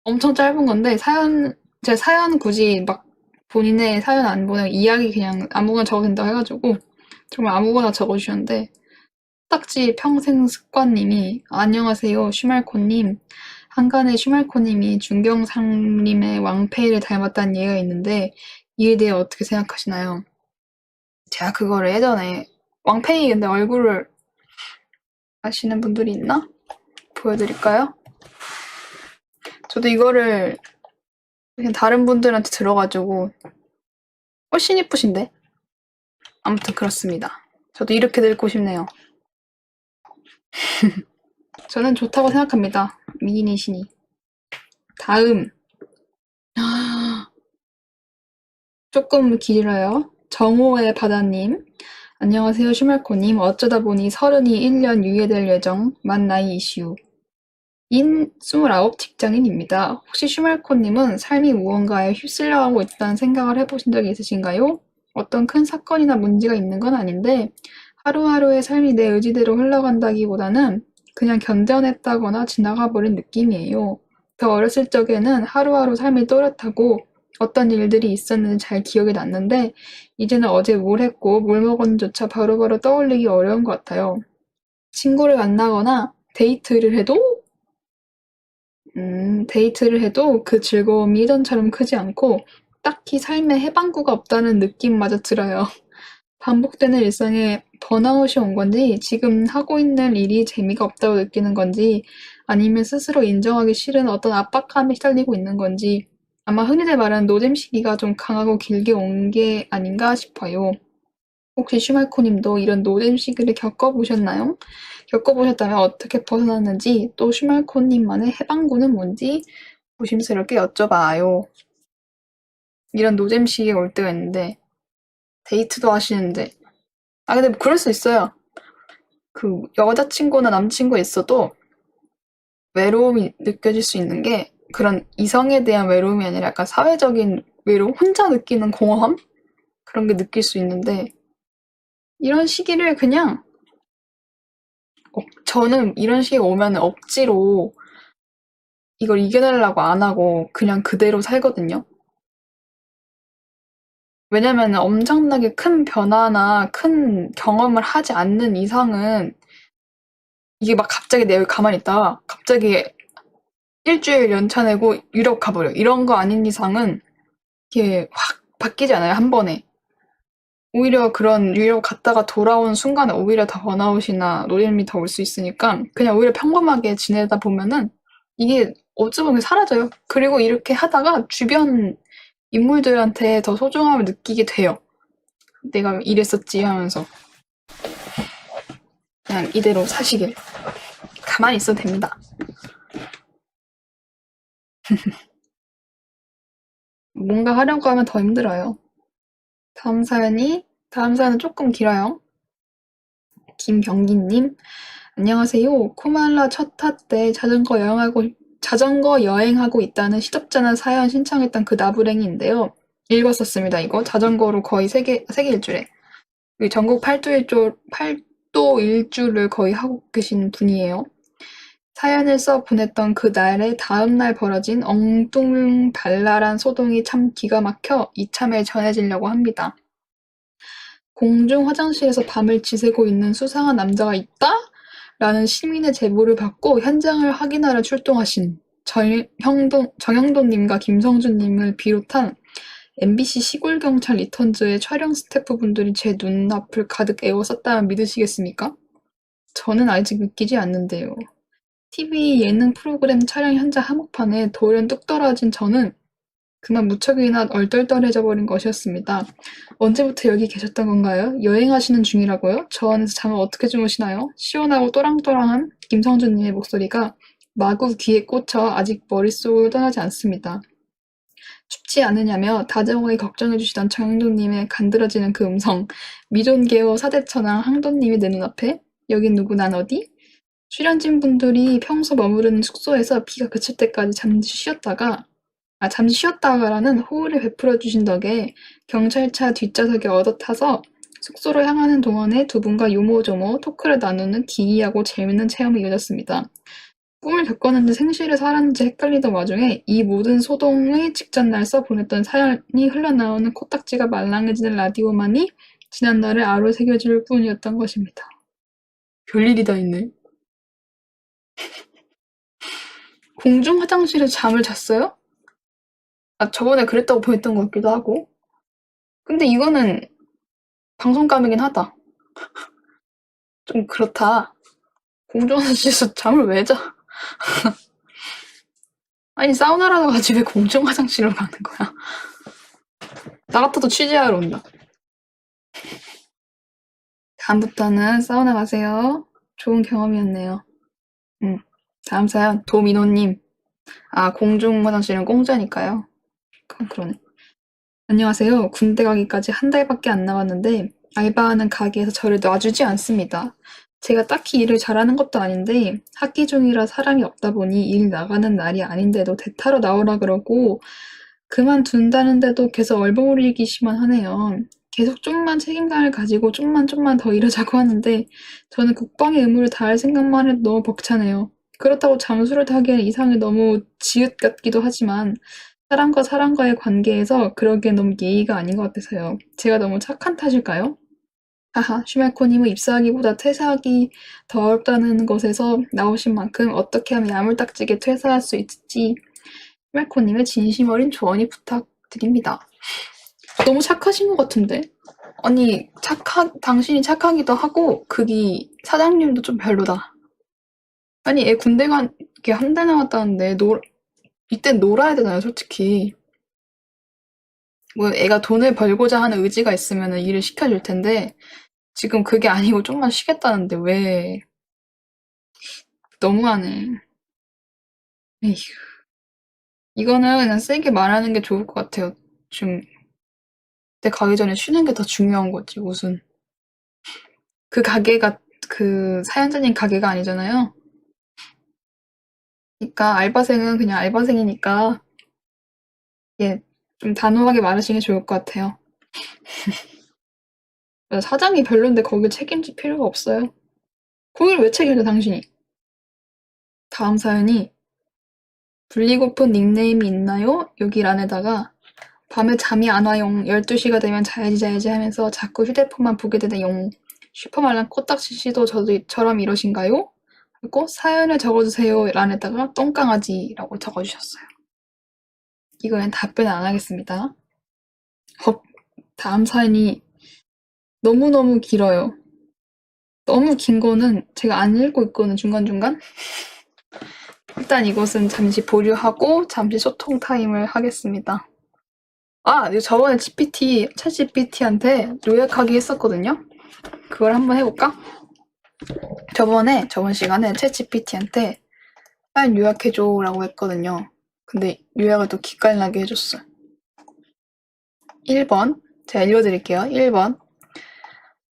엄청 짧은 건데 제 사연 굳이 막 본인의 사연 안 보내고 이야기 그냥 아무거나 적어도 된다고 해가지고 정말 아무거나 적어주셨는데 딱지 평생 습관님이 안녕하세요 슈말코님. 한간에 슈말코님이 중경상림의 왕페이를 닮았다는 얘기가 있는데 이에 대해 어떻게 생각하시나요? 제가 그거를 예전에 왕페이 근데 얼굴을 아시는 분들이 있나? 보여드릴까요? 저도 이거를 그냥 다른 분들한테 들어가지고 훨씬 예쁘신데? 아무튼 그렇습니다. 저도 이렇게 늙고 싶네요. 저는 좋다고 생각합니다. 미인이시니. 다음. 조금 길어요. 정오의 바다님. 안녕하세요, 슈말코님. 어쩌다 보니 31년 유예될 예정, 만 나이 이슈. 인 29 직장인입니다. 혹시 슈말코님은 삶이 무언가에 휩쓸려가고 있다는 생각을 해보신 적이 있으신가요? 어떤 큰 사건이나 문제가 있는 건 아닌데 하루하루의 삶이 내 의지대로 흘러간다기보다는 그냥 견뎌냈다거나 지나가버린 느낌이에요. 더 어렸을 적에는 하루하루 삶이 또렷하고 어떤 일들이 있었는지 잘 기억이 났는데 이제는 어제 뭘 했고 뭘 먹었는지조차 바로바로 떠올리기 어려운 것 같아요. 친구를 만나거나 데이트를 해도 그 즐거움이 예전처럼 크지 않고 딱히 삶에 해방구가 없다는 느낌마저 들어요. 반복되는 일상에 번아웃이 온 건지, 지금 하고 있는 일이 재미가 없다고 느끼는 건지, 아니면 스스로 인정하기 싫은 어떤 압박감에 시달리고 있는 건지, 아마 흔히들 말하는 노잼 시기가 좀 강하고 길게 온 게 아닌가 싶어요. 혹시 슈말코님도 이런 노잼 시기를 겪어보셨나요? 겪어보셨다면 어떻게 벗어났는지, 또 슈말코님만의 해방구는 뭔지 조심스럽게 여쭤봐요. 이런 노잼 시기에 올 때가 있는데, 데이트도 하시는데, 근데 뭐 그럴 수 있어요. 그 여자친구나 남친구 있어도 외로움이 느껴질 수 있는 게 그런 이성에 대한 외로움이 아니라 약간 사회적인 외로움? 혼자 느끼는 공허함? 그런 게 느낄 수 있는데 이런 시기를 그냥 저는 이런 시기가 오면 억지로 이걸 이겨내려고 안 하고 그냥 그대로 살거든요. 왜냐면 엄청나게 큰 변화나 큰 경험을 하지 않는 이상은 이게 막 갑자기 내 여기 가만히 있다가 갑자기 일주일 연차 내고 유럽 가버려. 이런 거 아닌 이상은 이게 확 바뀌지 않아요, 한 번에. 오히려 그런 유럽 갔다가 돌아온 순간에 오히려 더 번아웃이나 노잼이 더 올 수 있으니까 그냥 오히려 평범하게 지내다 보면은 이게 어쩌면 사라져요. 그리고 이렇게 하다가 주변 인물들한테 더 소중함을 느끼게 돼요. 내가 이랬었지 하면서. 그냥 이대로 사시길. 가만히 있어도 됩니다. 뭔가 하려고 하면 더 힘들어요. 다음 사연은 조금 길어요. 김경기님, 안녕하세요. 코말라 첫 타 때 자전거 여행하고 있다는 시덥잖은 사연 신청했던 그 나부랭이인데요. 읽었었습니다, 이거. 자전거로 거의 세계 일주래. 전국 팔도 일주를 거의 하고 계신 분이에요. 사연을 써 보냈던 그날의 다음날 벌어진 엉뚱발랄한 소동이 참 기가 막혀 이참에 전해지려고 합니다. 공중 화장실에서 밤을 지새고 있는 수상한 남자가 있다? 라는 시민의 제보를 받고 현장을 확인하러 출동하신 정형돈님과 김성준님을 비롯한 MBC 시골경찰 리턴즈의 촬영 스태프분들이 제 눈앞을 가득 에워쌌다면 믿으시겠습니까? 저는 아직 믿기지 않는데요. TV 예능 프로그램 촬영 현장 한복판에 돌연 뚝 떨어진 저는 그만 무척이나 얼떨떨해져 버린 것이었습니다. 언제부터 여기 계셨던 건가요? 여행하시는 중이라고요? 저 안에서 잠을 어떻게 주무시나요? 시원하고 또랑또랑한 김성준님의 목소리가 마구 귀에 꽂혀 아직 머릿속을 떠나지 않습니다. 춥지 않으냐며 다정하게 걱정해주시던 정영돈님의 간드러지는 그 음성, 미존개호 사대천왕 항돈님이 내 눈앞에 여긴 누구 난 어디? 출연진 분들이 평소 머무르는 숙소에서 비가 그칠 때까지 잠시 쉬었다가라는 호의를 베풀어 주신 덕에 경찰차 뒷좌석에 얻어타서 숙소로 향하는 동안에 두 분과 요모조모 토크를 나누는 기이하고 재밌는 체험이 이어졌습니다. 꿈을 겪었는지 생시를 살았는지 헷갈리던 와중에 이 모든 소동의 직전 날 써보냈던 사연이 흘러나오는 코딱지가 말랑해지는 라디오만이 지난날을 아로 새겨줄 뿐이었던 것입니다. 별일이 다 있네. 공중 화장실에 잠을 잤어요? 아, 저번에 그랬다고 보였던 것 같기도 하고. 근데 이거는 방송감이긴 하다. 좀 그렇다. 공중 화장실에서 잠을 왜 자? 아니, 사우나라도 가지 왜 공중 화장실로 가는 거야? 나 같아도 취재하러 온다. 다음부터는 사우나 가세요. 좋은 경험이었네요. 다음 사연, 도민호님. 아, 공중 화장실은 공짜니까요. 그러네. 안녕하세요. 군대 가기까지 한 달밖에 안 남았는데 알바하는 가게에서 저를 놔주지 않습니다. 제가 딱히 일을 잘하는 것도 아닌데 학기 중이라 사람이 없다 보니 일 나가는 날이 아닌데도 대타로 나오라 그러고 그만둔다는데도 계속 얼버무리기시만 하네요. 계속 좀만 책임감을 가지고 좀만 더 일하자고 하는데 저는 국방의 의무를 다할 생각만 해도 너무 벅차네요. 그렇다고 잠수를 타기에는 이상이 너무 지읒 같기도 하지만 사람과 사람과의 관계에서 그러기엔 너무 예의가 아닌 것 같아서요. 제가 너무 착한 탓일까요? 하하, 슈멜코님은 입사하기보다 퇴사하기 더 어렵다는 것에서 나오신 만큼 어떻게 하면 야물딱지게 퇴사할 수 있을지 슈멜코님의 진심 어린 조언이 부탁드립니다. 너무 착하신 것 같은데? 아니, 당신이 착하기도 하고, 그기 사장님도 좀 별로다. 아니, 애 군대 가게 한 달 남았다는데, 이땐 놀아야 되잖아요, 솔직히. 뭐, 애가 돈을 벌고자 하는 의지가 있으면 일을 시켜줄 텐데, 지금 그게 아니고 좀만 쉬겠다는데, 왜, 너무하네. 에휴. 이거는 그냥 세게 말하는 게 좋을 것 같아요. 지금, 그때 가기 전에 쉬는 게 더 중요한 거지, 무슨. 그 가게가, 그 사연자님 가게가 아니잖아요. 그러니까 알바생은 그냥 알바생이니까 예, 좀 단호하게 말하시는 게 좋을 것 같아요. 사장이 별론데 거기 책임질 필요가 없어요. 거길 왜 책임져 당신이? 다음 사연이 불리고픈 닉네임이 있나요? 여기 란에다가 밤에 잠이 안 와용 12시가 되면 자야지 하면서 자꾸 휴대폰만 보게 되는 용 슈퍼말랑 코딱지씨도 저처럼 이러신가요? 그리고 사연을 적어주세요 란에다가 똥강아지라고 적어주셨어요. 이거엔 답변 안 하겠습니다. 다음 사연이 너무너무 길어요. 너무 긴 거는 제가 안 읽고 있거든요, 중간중간. 일단 이것은 잠시 보류하고 잠시 소통 타임을 하겠습니다. 아, 이거 저번에 챗 GPT한테 요약하기 했었거든요. 그걸 한번 해볼까? 저번 시간에 챗 GPT한테 사연 요약해줘라고 했거든요. 근데 요약을 또 기깔나게 해줬어. 1번, 제가 읽어드릴게요. 1번,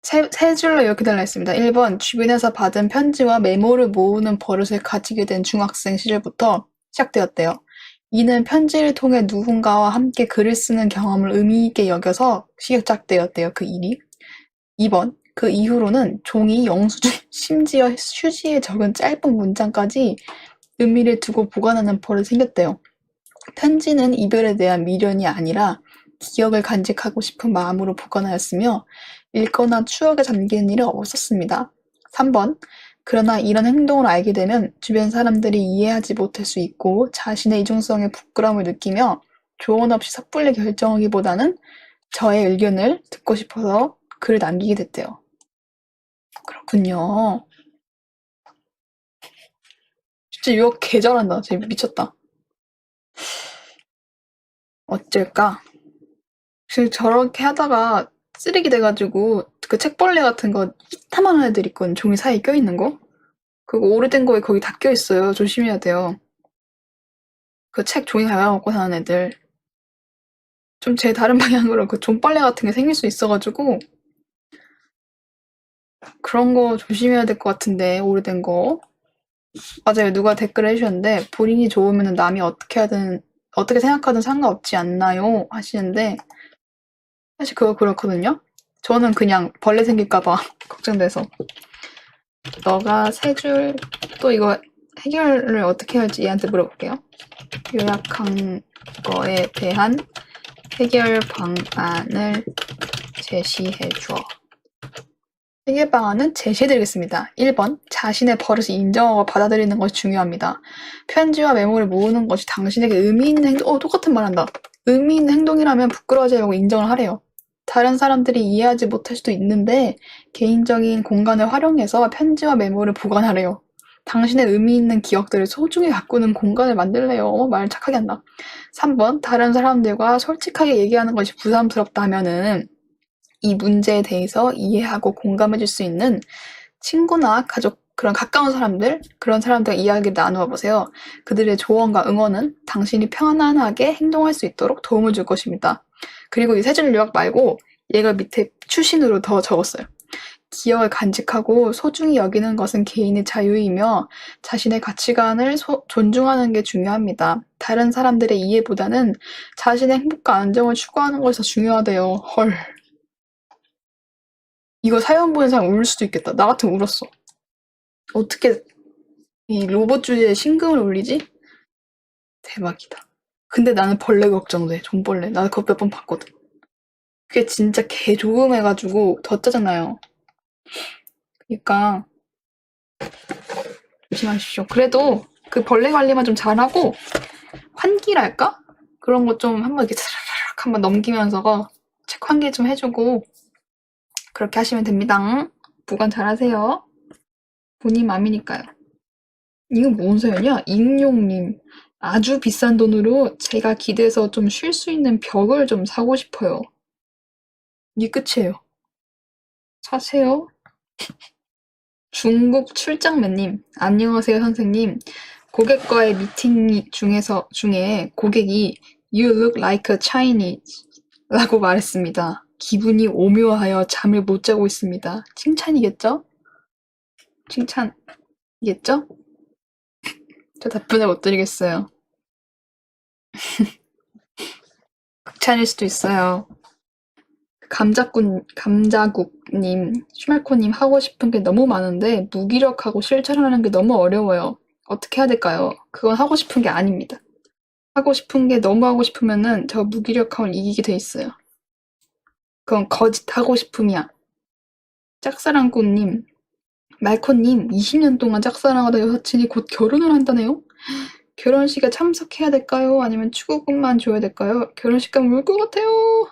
세 줄로 이렇게 달라 있습니다. 1번, 주변에서 받은 편지와 메모를 모으는 버릇을 가지게 된 중학생 시절부터 시작되었대요. 이는 편지를 통해 누군가와 함께 글을 쓰는 경험을 의미 있게 여겨서 시작되었대요. 그 일이. 2번, 그 이후로는 종이 영수증, 심지어 휴지에 적은 짧은 문장까지 의미를 두고 보관하는 버릇이 생겼대요. 편지는 이별에 대한 미련이 아니라 기억을 간직하고 싶은 마음으로 보관하였으며 읽거나 추억에 잠기는 일은 없었습니다. 3번. 그러나 이런 행동을 알게 되면 주변 사람들이 이해하지 못할 수 있고 자신의 이중성에 부끄러움을 느끼며 조언 없이 섣불리 결정하기보다는 저의 의견을 듣고 싶어서 글을 남기게 됐대요. 그렇군요. 진짜 유학 개 잘한다. 진짜 미쳤다. 어쩔까? 저렇게 하다가 쓰레기 돼가지고 그 책벌레 같은 거 이따만한 애들 있거든. 종이 사이에 껴있는 거. 그거 오래된 거에 거기 다 껴있어요. 조심해야 돼요. 그 책 종이 갉아먹고 사는 애들. 좀 제 다른 방향으로 그 종빨래 같은 게 생길 수 있어가지고 그런 거 조심해야 될 것 같은데 오래된 거. 맞아요. 누가 댓글 해주셨는데 본인이 좋으면 남이 어떻게 생각하든 상관없지 않나요? 하시는데 사실 그거 그렇거든요. 저는 그냥 벌레 생길까 봐 걱정돼서. 너가 세 줄 또 이거 해결을 어떻게 할지 얘한테 물어볼게요. 요약한 거에 대한 해결 방안을 제시해줘. 해결 방안은 제시해드리겠습니다. 1번, 자신의 버릇을 인정하고 받아들이는 것이 중요합니다. 편지와 메모를 모으는 것이 당신에게 의미 있는 행동, 똑같은 말 한다. 의미 있는 행동이라면 부끄러워하지 말고 인정을 하래요. 다른 사람들이 이해하지 못할 수도 있는데 개인적인 공간을 활용해서 편지와 메모를 보관하래요. 당신의 의미 있는 기억들을 소중히 가꾸는 공간을 만들래요. 말 착하게 한다. 3번, 다른 사람들과 솔직하게 얘기하는 것이 부담스럽다 하면은 이 문제에 대해서 이해하고 공감해줄 수 있는 친구나 가족, 그런 가까운 사람들, 그런 사람들과 이야기를 나누어 보세요. 그들의 조언과 응원은 당신이 편안하게 행동할 수 있도록 도움을 줄 것입니다. 그리고 이 세 줄 요약 말고 얘가 밑에 추신으로 더 적었어요. 기억을 간직하고 소중히 여기는 것은 개인의 자유이며 자신의 가치관을 존중하는 게 중요합니다. 다른 사람들의 이해보다는 자신의 행복과 안정을 추구하는 것이 더 중요하대요. 헐. 이거 사연 보는 사람 울 수도 있겠다. 나 같으면 울었어. 어떻게 이 로봇 주제에 심금을 울리지? 대박이다. 근데 나는 벌레 걱정돼. 종벌레. 나 그거 몇 번 봤거든. 그게 진짜 개 조금해가지고 더 짜증나요. 그러니까 조심하십시오. 그래도 그 벌레 관리만 좀 잘하고 환기랄까? 그런 거 좀 한번 이렇게 사라락 한번 넘기면서 책 환기 좀 해주고 그렇게 하시면 됩니다. 보관 잘하세요. 본인 맘이니까요. 이거 뭔 사연이야? 익룡님. 아주 비싼 돈으로 제가 기대서 좀 쉴 수 있는 벽을 좀 사고 싶어요. 이게 끝이에요. 사세요. 중국 출장맨님. 안녕하세요 선생님. 고객과의 미팅 중에 고객이 You look like a Chinese 라고 말했습니다. 기분이 오묘하여 잠을 못 자고 있습니다. 칭찬이겠죠? 칭찬이겠죠? 저 답변을 못 드리겠어요. 극찬일 수도 있어요. 감자국님, 슈말코님 하고 싶은 게 너무 많은데 무기력하고 실천하는 게 너무 어려워요. 어떻게 해야 될까요? 그건 하고 싶은 게 아닙니다. 하고 싶은 게 너무 하고 싶으면은 저 무기력함을 이기게 돼 있어요. 그건 거짓 하고 싶음이야. 짝사랑꾼님, 말코님, 20년 동안 짝사랑하다 여사친이 곧 결혼을 한다네요? 결혼식에 참석해야 될까요? 아니면 축의금만 줘야 될까요? 결혼식 가면 울 것 같아요.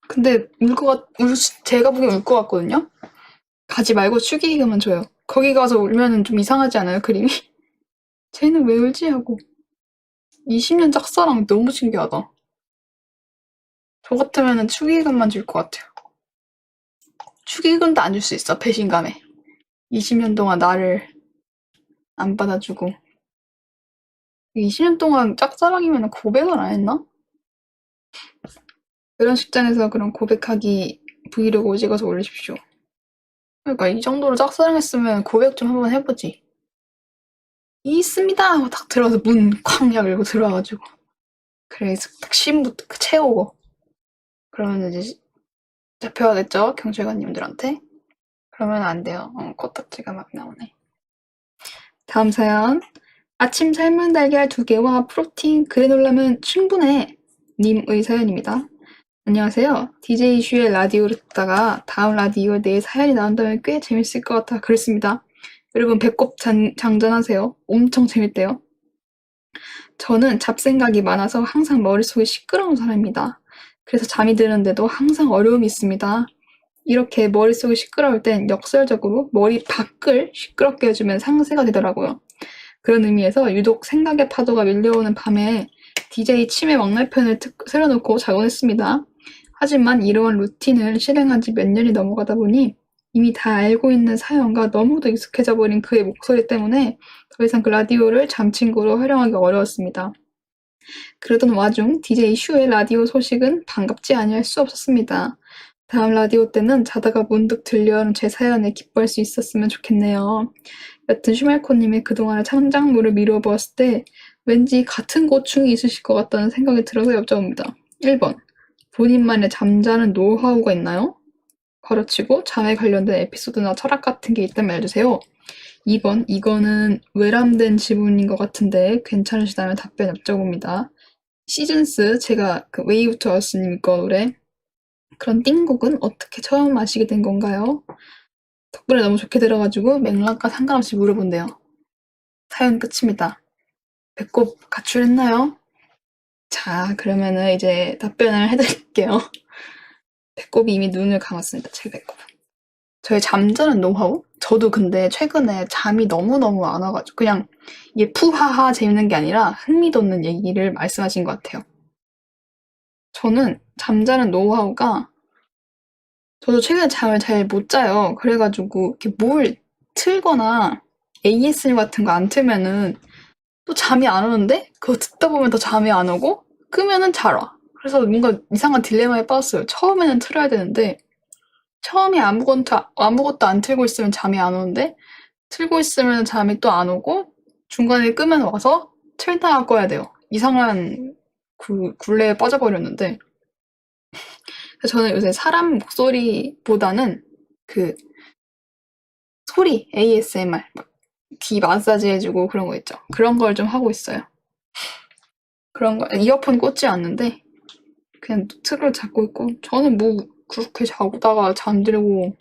근데 제가 보기엔 울 것 같거든요? 가지 말고 축의금만 줘요. 거기 가서 울면은 좀 이상하지 않아요, 그림이? 쟤는 왜 울지? 하고. 20년 짝사랑 너무 신기하다. 저 같으면은 축의금만 줄 것 같아요. 축의금도 안 줄 수 있어, 배신감에. 20년 동안 나를 안 받아주고. 20년 동안 짝사랑이면 고백을 안 했나? 결혼식장에서 그런 고백하기 브이로그 찍어서 올리십시오. 그러니까 이 정도로 짝사랑했으면 고백 좀 한번 해보지. 있습니다! 하고 딱 들어가서 문 쾅 열고 들어와가지고. 그래서 딱 신부터 채우고. 그러면 이제 잡혀야겠죠? 경찰관님들한테. 그러면 안 돼요. 코딱지가 막 나오네. 다음 사연. 아침 삶은 달걀 2개와 프로틴 그래놀라면 충분해. 님의 사연입니다. 안녕하세요. DJ 슈의 라디오를 듣다가 다음 라디오에 내 사연이 나온다면 꽤 재밌을 것 같아 그랬습니다. 여러분 배꼽 장전하세요. 엄청 재밌대요. 저는 잡생각이 많아서 항상 머릿속이 시끄러운 사람입니다. 그래서 잠이 드는데도 항상 어려움이 있습니다. 이렇게 머릿속이 시끄러울 땐 역설적으로 머리 밖을 시끄럽게 해주면 상쇄가 되더라고요. 그런 의미에서 유독 생각의 파도가 밀려오는 밤에 DJ 치매 왕날편을 틀어놓고 자곤 했습니다. 하지만 이러한 루틴을 실행한 지 몇 년이 넘어가다 보니 이미 다 알고 있는 사연과 너무도 익숙해져 버린 그의 목소리 때문에 더 이상 그 라디오를 잠친구로 활용하기 어려웠습니다. 그러던 와중 DJ 슈의 라디오 소식은 반갑지 아니할 수 없었습니다. 다음 라디오 때는 자다가 문득 들려오는 제 사연에 기뻐할 수 있었으면 좋겠네요. 여튼 슈말코님의 그동안의 창작물을 미루어 보았을 때 왠지 같은 고충이 있으실 것 같다는 생각이 들어서 여쭤봅니다. 1번. 본인만의 잠자는 노하우가 있나요? 가르치고 잠에 관련된 에피소드나 철학 같은 게 있다면 알려주세요. 2번, 이거는 외람된 지문인 것 같은데 괜찮으시다면 답변 여쭤봅니다. 시즌스, 제가 그 웨이 투 어스님 거 노래. 그런 띵곡은 어떻게 처음 아시게 된 건가요? 덕분에 너무 좋게 들어가지고 맥락과 상관없이 물어본대요. 사연 끝입니다. 배꼽 가출했나요? 자, 그러면은 이제 답변을 해드릴게요. 배꼽이 이미 눈을 감았습니다. 제 배꼽. 저의 잠자는 노하우? 저도 근데 최근에 잠이 너무너무 안 와가지고 그냥 이게 푸하하 재밌는 게 아니라 흥미돋는 얘기를 말씀하신 것 같아요. 저는 잠자는 노하우가 저도 최근에 잠을 잘 못 자요. 그래가지고 이렇게 뭘 틀거나 ASMR 같은 거 안 틀면은 또 잠이 안 오는데 그거 듣다 보면 더 잠이 안 오고 끄면은 잘 와. 그래서 뭔가 이상한 딜레마에 빠졌어요. 처음에는 틀어야 되는데 처음에 아무것도 안 틀고 있으면 잠이 안 오는데 틀고 있으면 잠이 또 안 오고 중간에 끄면 와서 틀다가 꺼야 돼요. 이상한 굴레에 빠져버렸는데 저는 요새 사람 목소리보다는 그 소리 ASMR 귀 마사지 해주고 그런 거 있죠. 그런 걸 좀 하고 있어요. 그런 거 이어폰 꽂지 않는데 그냥 틀을 잡고 있고 저는 뭐 그렇게 자다가 잠들고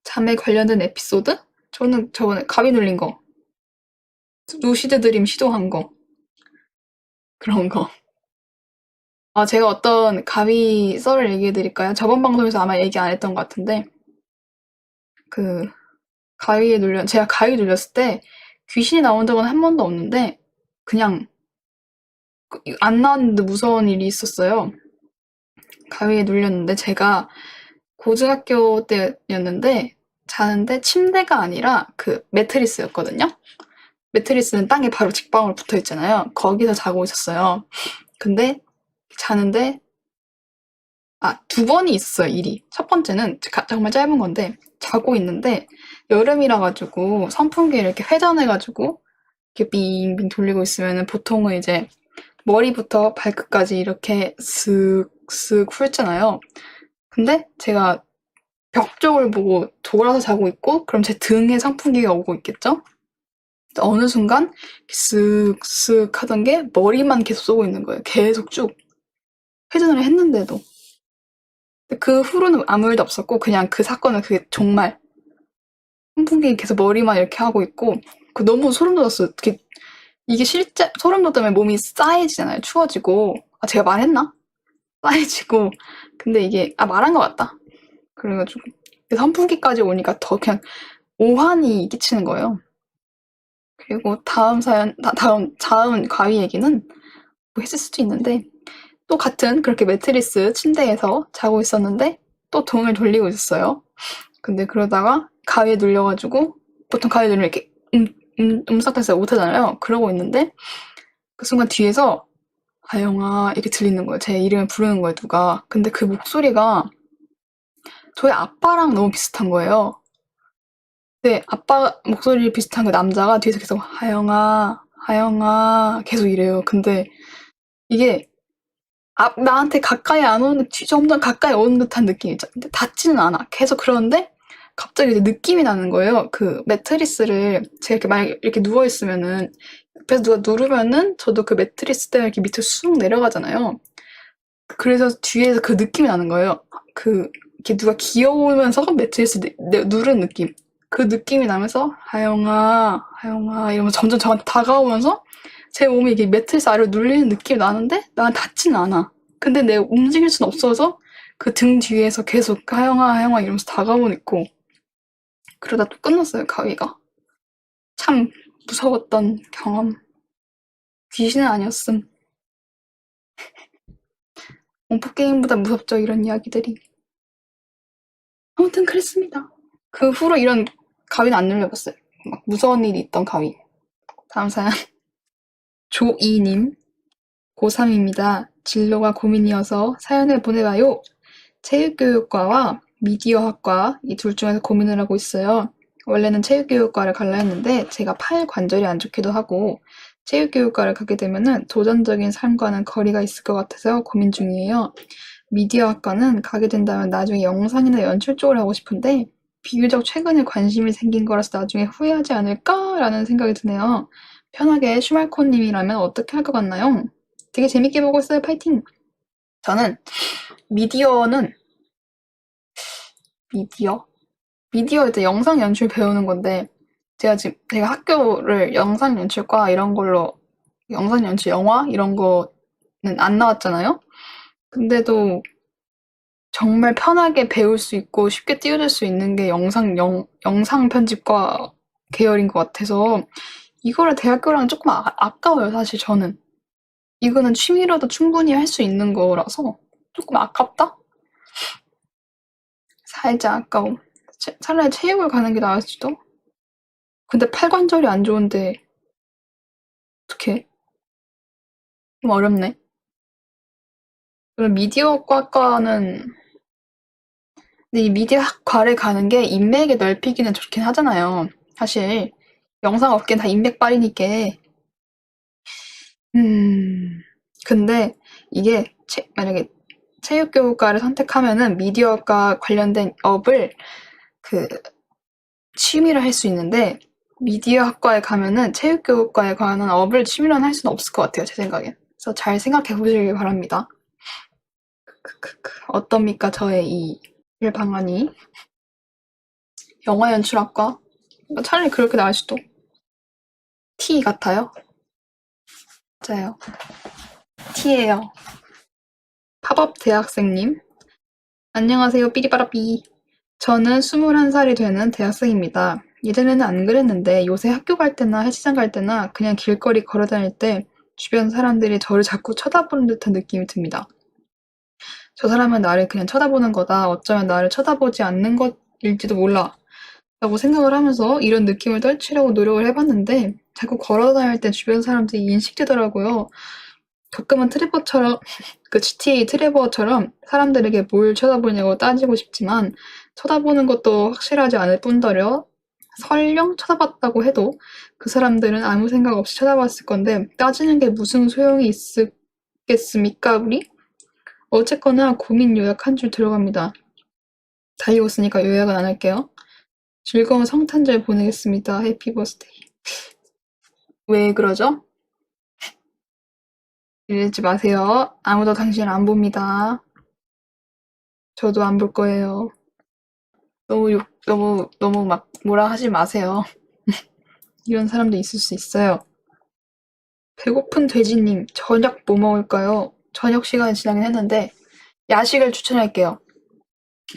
잠에 관련된 에피소드? 저는 저번에 가위 눌린 거 루시드 드림 시도한 거 그런 거. 아, 제가 어떤 가위 썰을 얘기해 드릴까요? 저번 방송에서 아마 얘기 안 했던 것 같은데 그 제가 가위 눌렸을 때 귀신이 나온 적은 한 번도 없는데 그냥 안 나왔는데 무서운 일이 있었어요. 가위에 눌렸는데 제가 고등학교 때였는데 자는데 침대가 아니라 그 매트리스였거든요. 매트리스는 땅에 바로 직방으로 붙어 있잖아요. 거기서 자고 있었어요. 근데 자는데 두 번이 있었어요, 일이. 첫 번째는 정말 짧은 건데 자고 있는데 여름이라 가지고 선풍기를 이렇게 회전해 가지고 이렇게 빙빙 돌리고 있으면은 보통은 이제 머리부터 발끝까지 이렇게 쓱쓱 훑잖아요. 근데 제가 벽 쪽을 보고 돌아서 자고 있고 그럼 제 등에 선풍기가 오고 있겠죠? 어느 순간 쓱쓱 하던 게 머리만 계속 쏘고 있는 거예요. 계속 쭉. 회전을 했는데도. 그 후로는 아무 일도 없었고 그냥 그 사건은 그게 정말 선풍기 계속 머리만 이렇게 하고 있고 너무 소름 돋았어요. 이게 실제 소름 돋으면 몸이 싸해지잖아요. 추워지고 제가 말했나? 싸해지고 근데 이게 말한 것 같다. 그래가지고 선풍기까지 오니까 더 그냥 오한이 끼치는 거예요. 그리고 다음 가위 얘기는 뭐 했을 수도 있는데 또 같은 그렇게 매트리스 침대에서 자고 있었는데 또 등을 돌리고 있었어요. 근데 그러다가 가위에 눌려가지고 보통 가위에 눌리면 이렇게 움싹달싹 못하잖아요. 그러고 있는데 그 순간 뒤에서 하영아 이렇게 들리는 거예요. 제 이름을 부르는 거예요, 누가. 근데 그 목소리가 저희 아빠랑 너무 비슷한 거예요. 근데 아빠 목소리 비슷한 그 남자가 뒤에서 계속 하영아 하영아 계속 이래요. 근데 이게 나한테 가까이 안 오는 점점 가까이 오는 듯한 느낌이 있죠. 근데 닿지는 않아. 계속 그러는데 갑자기 이제 느낌이 나는 거예요. 그 매트리스를 제가 이렇게 누워 있으면은 옆에서 누가 누르면은 저도 그 매트리스 때문에 이렇게 밑으로 쑥 내려가잖아요. 그래서 뒤에서 그 느낌이 나는 거예요. 이렇게 누가 기어오면서 매트리스 누르는 느낌. 그 느낌이 나면서 하영아 하영아 이러면서 점점 저한테 다가오면서 제 몸이 이게 매트리스 아래로 눌리는 느낌이 나는데 난 닿지는 않아. 근데 내가 움직일 순 없어서 그 등 뒤에서 계속 하영아 하영아 이러면서 다가오고 있고 그러다 또 끝났어요, 가위가. 참 무서웠던 경험. 귀신은 아니었음. 공포게임보다 무섭죠, 이런 이야기들이. 아무튼 그랬습니다. 그 후로 이런 가위는 안 눌려봤어요. 막 무서운 일이 있던 가위. 다음 사연. 조이님. 고3입니다. 진로가 고민이어서 사연을 보내봐요. 체육교육과와 미디어학과 이 둘 중에서 고민을 하고 있어요. 원래는 체육교육과를 갈라 했는데 제가 팔 관절이 안 좋기도 하고 체육교육과를 가게 되면은 도전적인 삶과는 거리가 있을 것 같아서 고민 중이에요. 미디어학과는 가게 된다면 나중에 영상이나 연출 쪽을 하고 싶은데 비교적 최근에 관심이 생긴 거라서 나중에 후회하지 않을까라는 생각이 드네요. 편하게 슈말코님이라면 어떻게 할 것 같나요? 되게 재밌게 보고 있어요. 파이팅! 저는 미디어는 미디어 이제 영상 연출 배우는 건데 제가 학교를 영상 연출과 이런 걸로 영상 연출 영화 이런 거는 안 나왔잖아요. 근데도 정말 편하게 배울 수 있고 쉽게 뛰어들 수 있는 게 영상 편집과 계열인 것 같아서 이거를 대학교랑 조금 아까워요, 사실 저는. 이거는 취미로도 충분히 할 수 있는 거라서 조금 아깝다? 살짝 아까워. 차라리 체육을 가는 게 나을지도? 근데 팔관절이 안 좋은데 어떡해? 좀 어렵네. 그럼 미디어과는 근데 이 미디어학과를 가는 게 인맥을 넓히기는 좋긴 하잖아요. 사실 영상 업계는 다 인맥빨이니까. 근데 이게 만약에 체육교육과를 선택하면은 미디어과 관련된 업을 그 취미로 할 수 있는데 미디어학과에 가면은 체육교육과에 관한 업을 취미로 할 수는 없을 것 같아요, 제 생각엔. 그래서 잘 생각해 보시길 바랍니다. 어떻습니까, 저의 이 일방안이? 영화 연출학과? 차라리 그렇게 나을 수도. T 같아요? 맞아요. T예요. 팝업 대학생님. 안녕하세요, 삐리빠라삐. 저는 21살이 되는 대학생입니다. 예전에는 안 그랬는데 요새 학교 갈 때나 헬스장 갈 때나 그냥 길거리 걸어 다닐 때 주변 사람들이 저를 자꾸 쳐다보는 듯한 느낌이 듭니다. 저 사람은 나를 그냥 쳐다보는 거다. 어쩌면 나를 쳐다보지 않는 것일지도 몰라. 라고 생각을 하면서 이런 느낌을 떨치려고 노력을 해봤는데 자꾸 걸어 다닐 때 주변 사람들이 인식되더라고요. 가끔은 트레버처럼 그 GTA 트레버처럼 사람들에게 뭘 쳐다보냐고 따지고 싶지만 쳐다보는 것도 확실하지 않을 뿐더러 설령 쳐다봤다고 해도 그 사람들은 아무 생각 없이 쳐다봤을 건데 따지는 게 무슨 소용이 있겠습니까, 우리? 어쨌거나 고민 요약 한 줄 들어갑니다. 다 읽었으니까 요약은 안 할게요. 즐거운 성탄절 보내겠습니다. 해피 버스데이. 왜 그러죠? 이러지 마세요. 아무도 당신을 안 봅니다. 저도 안 볼 거예요. 너무 막 뭐라 하지 마세요. 이런 사람도 있을 수 있어요. 배고픈 돼지님, 저녁 뭐 먹을까요? 저녁 시간이 지나긴 했는데 야식을 추천할게요.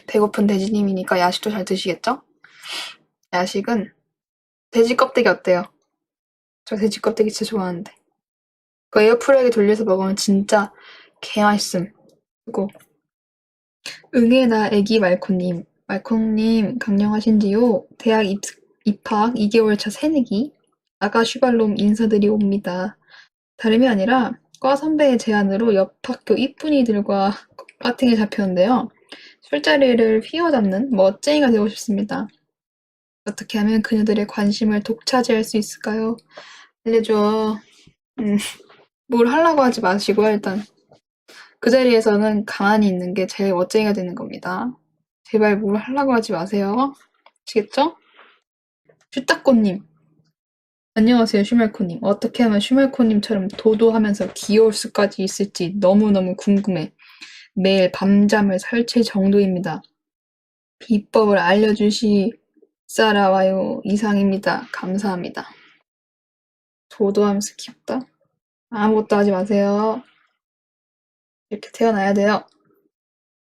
배고픈 돼지님이니까 야식도 잘 드시겠죠? 야식은 돼지 껍데기 어때요? 저 돼지 껍데기 진짜 좋아하는데. 그 에어프라이기 돌려서 먹으면 진짜 개맛있음. 그리고 응애나 애기 말코님. 말코님 강령하신지요? 대학 입학 2개월 차 새내기 아가 슈발롬 인사드리옵니다. 다름이 아니라 과 선배의 제안으로 옆 학교 이쁜이들과 파팅에 잡혔는데요. 술자리를 휘어잡는 멋쟁이가 되고 싶습니다. 어떻게 하면 그녀들의 관심을 독차지할 수 있을까요? 알려줘. 뭘 하려고 하지 마시고요, 일단. 그 자리에서는 가만히 있는 게 제일 멋쟁이가 되는 겁니다. 제발 뭘 하려고 하지 마세요. 아시겠죠? 슈따꼬님. 안녕하세요, 슈멜코님. 어떻게 하면 슈멜코님처럼 도도하면서 귀여울 수까지 있을지 너무너무 궁금해. 매일 밤잠을 설칠 정도입니다. 비법을 알려주시싸라와요. 이상입니다. 감사합니다. 도도하면서 귀엽다? 아무것도 하지 마세요. 이렇게 태어나야 돼요.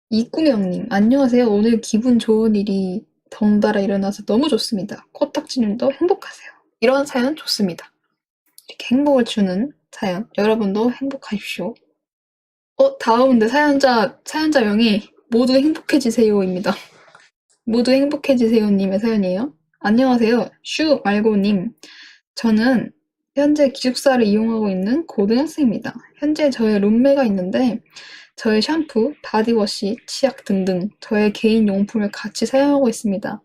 이꾸명님, 안녕하세요. 오늘 기분 좋은 일이 덩달아 일어나서 너무 좋습니다. 코딱지님도 행복하세요. 이런 사연 좋습니다. 이렇게 행복을 주는 사연. 여러분도 행복하십시오. 다음인데 사연자명이 모두 행복해지세요입니다. 모두 행복해지세요님의 사연이에요. 안녕하세요. 슈 말고님. 저는 현재 기숙사를 이용하고 있는 고등학생입니다. 현재 저의 룸메가 있는데 저의 샴푸, 바디워시, 치약 등등 저의 개인 용품을 같이 사용하고 있습니다.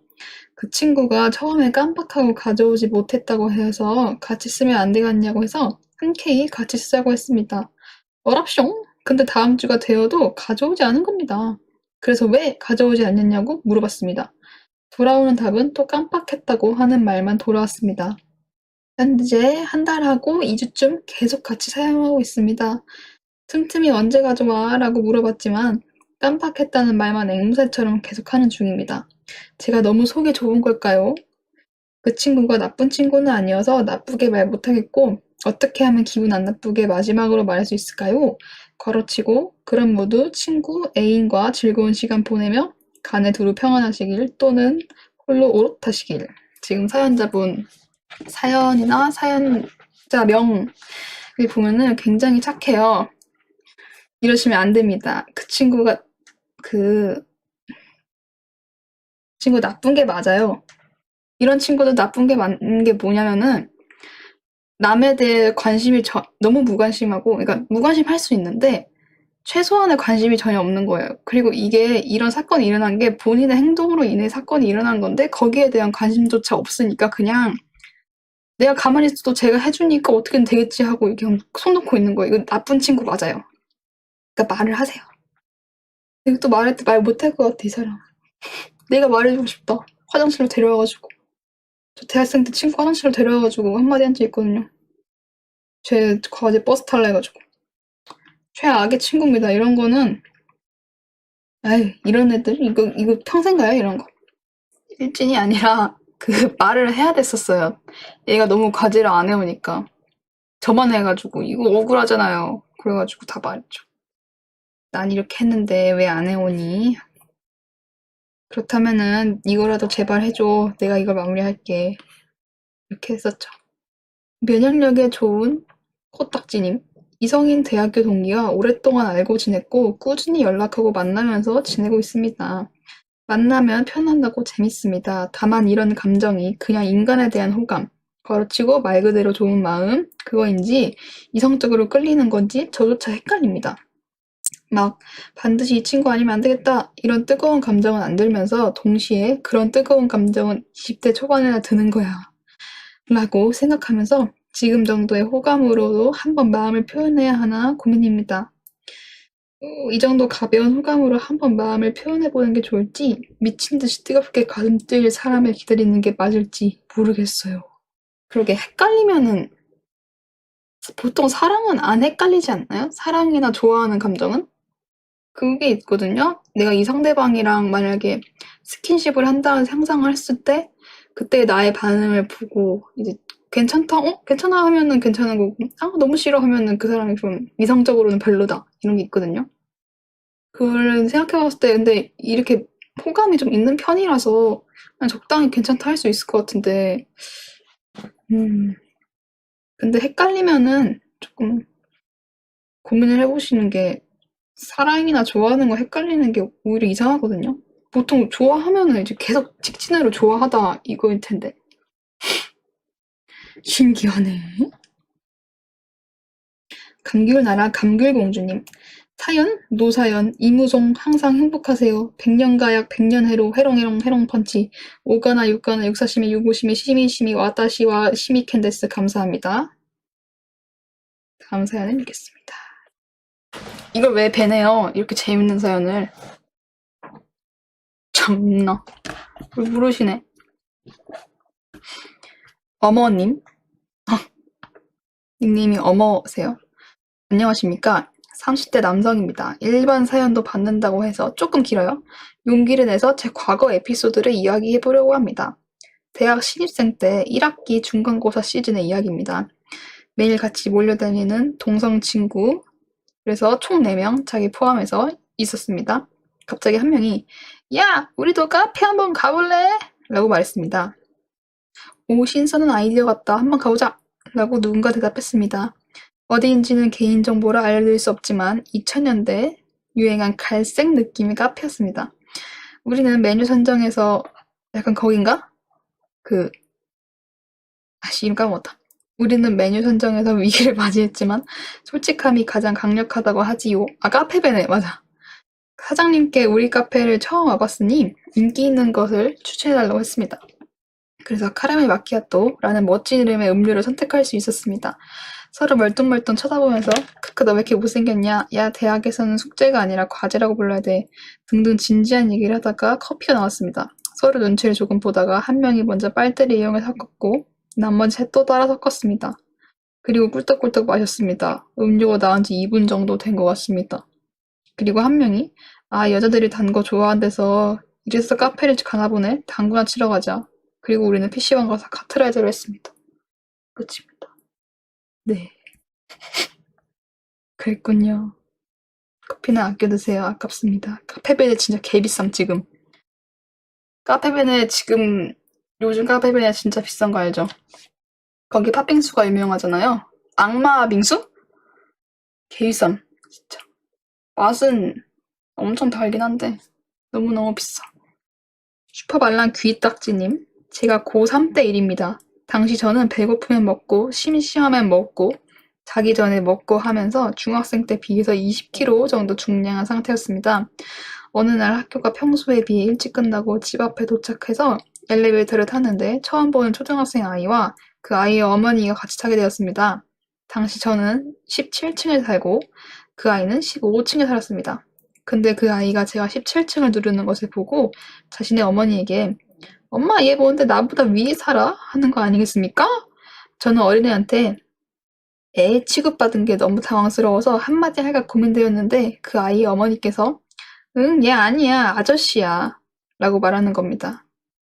그 친구가 처음에 깜빡하고 가져오지 못했다고 해서 같이 쓰면 안 되겠냐고 해서 흔쾌히 같이 쓰자고 했습니다. 어랍숑? 근데 다음 주가 되어도 가져오지 않은 겁니다. 그래서 왜 가져오지 않느냐고 물어봤습니다. 돌아오는 답은 또 깜빡했다고 하는 말만 돌아왔습니다. 현재 한 달하고 2주쯤 계속 같이 사용하고 있습니다. 틈틈이 언제 가져와? 라고 물어봤지만 깜빡했다는 말만 앵무새처럼 계속하는 중입니다. 제가 너무 속이 좁은 걸까요? 그 친구가 나쁜 친구는 아니어서 나쁘게 말 못하겠고 어떻게 하면 기분 안 나쁘게 마지막으로 말할 수 있을까요? 괄호치고 그럼 모두 친구 애인과 즐거운 시간 보내며 간에 두루 평안하시길 또는 홀로 오롯하시길. 지금 사연자분 사연이나 사연자명을 보면은 굉장히 착해요. 이러시면 안 됩니다. 그 친구 나쁜 게 맞아요. 이런 친구도 나쁜 게 맞는 게 뭐냐면은 남에 대해 관심이 너무 무관심하고, 그러니까 무관심할 수 있는데 최소한의 관심이 전혀 없는 거예요. 그리고 이런 사건이 일어난 게 본인의 행동으로 인해 사건이 일어난 건데 거기에 대한 관심조차 없으니까 그냥 내가 가만히 있어도 제가 해주니까 어떻게든 되겠지 하고 이렇게 손 놓고 있는 거예요. 이거 나쁜 친구 맞아요. 그러니까 말을 하세요. 이거 또 말할 때 말 못할 것 같아, 이 사람. 내가 말해주고 싶다. 화장실로 데려와가지고. 저 대학생 때 친구 화장실로 데려와가지고 한마디 한 적 있거든요. 제 과제 버스 탈라 해가지고. 최악의 친구입니다. 이런 거는 아유, 이런 애들 이거 평생 가요, 이런 거. 일진이 아니라 그 말을 해야 됐었어요. 얘가 너무 과제를 안 해오니까. 저만 해가지고 이거 억울하잖아요. 그래가지고 다 말했죠. 난 이렇게 했는데 왜 안 해오니? 그렇다면은 이거라도 제발 해줘. 내가 이걸 마무리할게. 이렇게 했었죠. 면역력에 좋은 코딱지님. 이성인 대학교 동기와 오랫동안 알고 지냈고 꾸준히 연락하고 만나면서 지내고 있습니다. 만나면 편안하고 재밌습니다. 다만 이런 감정이 그냥 인간에 대한 호감, 가로치고 말 그대로 좋은 마음, 그거인지 이성적으로 끌리는 건지 저조차 헷갈립니다. 막 반드시 이 친구 아니면 안 되겠다 이런 뜨거운 감정은 안 들면서 동시에 그런 뜨거운 감정은 20대 초반에나 드는 거야 라고 생각하면서 지금 정도의 호감으로도 한번 마음을 표현해야 하나 고민입니다. 이 정도 가벼운 호감으로 한번 마음을 표현해보는 게 좋을지 미친 듯이 뜨겁게 가슴 뛰일 사람을 기다리는 게 맞을지 모르겠어요. 그러게 헷갈리면은 보통 사랑은 안 헷갈리지 않나요? 사랑이나 좋아하는 감정은? 그게 있거든요. 내가 이 상대방이랑 만약에 스킨십을 한다는 상상을 했을 때 그때 나의 반응을 보고 이제 괜찮다? 괜찮아 하면은 괜찮은 거고 너무 싫어 하면은 그 사람이 좀 이성적으로는 별로다 이런 게 있거든요. 그걸 생각해봤을 때 근데 이렇게 호감이 좀 있는 편이라서 그냥 적당히 괜찮다 할 수 있을 것 같은데 근데 헷갈리면은 조금 고민을 해보시는 게 사랑이나 좋아하는 거 헷갈리는 게 오히려 이상하거든요. 보통 좋아하면은 이제 계속 직진으로 좋아하다 이거일 텐데. 신기하네. 감귤나라 감귤공주님. 사연, 노사연, 이무송 항상 행복하세요. 백년가약 백년해로 해롱해롱 해롱펀치. 오가나 육가나 육사시미 유고시미 시미시미 와타시와 시미캔데스 감사합니다. 다음 사연을 읽겠습니다. 이걸 왜 배네요? 이렇게 재밌는 사연을. 참나. 뭘 모르시네. 어머님. 닉네임이 어머세요. 안녕하십니까. 30대 남성입니다. 일반 사연도 받는다고 해서 조금 길어요. 용기를 내서 제 과거 에피소드를 이야기해보려고 합니다. 대학 신입생 때 1학기 중간고사 시즌의 이야기입니다. 매일 같이 몰려다니는 동성 친구, 그래서 총 4명, 자기 포함해서 있었습니다. 갑자기 한 명이 야! 우리도 카페 한번 가볼래? 라고 말했습니다. 오, 신선한 아이디어 같다. 한번 가보자. 라고 누군가 대답했습니다. 어디인지는 개인정보를 알려드릴 수 없지만 2000년대 유행한 갈색 느낌의 카페였습니다. 우리는 메뉴 선정에서 약간 거긴가? 이름 까먹었다. 우리는 메뉴 선정에서 위기를 맞이했지만 솔직함이 가장 강력하다고 하지요. 카페베네. 맞아. 사장님께 우리 카페를 처음 와봤으니 인기 있는 것을 추천해달라고 했습니다. 그래서 카라멜 마키아토라는 멋진 이름의 음료를 선택할 수 있었습니다. 서로 멀뚱멀뚱 쳐다보면서 크크 너 왜 이렇게 못생겼냐? 야 대학에서는 숙제가 아니라 과제라고 불러야 돼. 등등 진지한 얘기를 하다가 커피가 나왔습니다. 서로 눈치를 조금 보다가 한 명이 먼저 빨대를 이용해 섞었고 나머지 셋 또 따라 섞었습니다. 그리고 꿀떡꿀떡 마셨습니다. 음료가 나온 지 2분 정도 된 것 같습니다. 그리고 한 명이 아 여자들이 단 거 좋아한대서 이래서 카페를 가나 보네. 당구나 치러 가자. 그리고 우리는 PC방 가서 카트라이더를 했습니다. 끝입니다. 네. 그랬군요. 커피는 아껴 드세요. 아깝습니다. 카페베네 진짜 개비쌈 지금. 카페베네 지금 요즘 카페베네 진짜 비싼 거 알죠? 거기 팥빙수가 유명하잖아요. 악마 빙수? 개비쌈 진짜. 맛은 엄청 달긴 한데 너무너무 비싸. 슈퍼발란 귀딱지님, 제가 고3 때 일입니다. 당시 저는 배고프면 먹고 심심하면 먹고 자기 전에 먹고 하면서 중학생 때 비해서 20kg 정도 중량한 상태였습니다. 어느 날 학교가 평소에 비해 일찍 끝나고 집 앞에 도착해서 엘리베이터를 탔는데 처음 보는 초등학생 아이와 그 아이의 어머니가 같이 타게 되었습니다. 당시 저는 17층에 살고 그 아이는 15층에 살았습니다. 근데 그 아이가 제가 17층을 누르는 것을 보고 자신의 어머니에게 엄마 얘 뭔데 나보다 위에 살아? 하는 거 아니겠습니까? 저는 어린애한테 애 취급받은 게 너무 당황스러워서 한마디 할까 고민되었는데 그 아이의 어머니께서 응, 얘 아니야. 아저씨야. 라고 말하는 겁니다.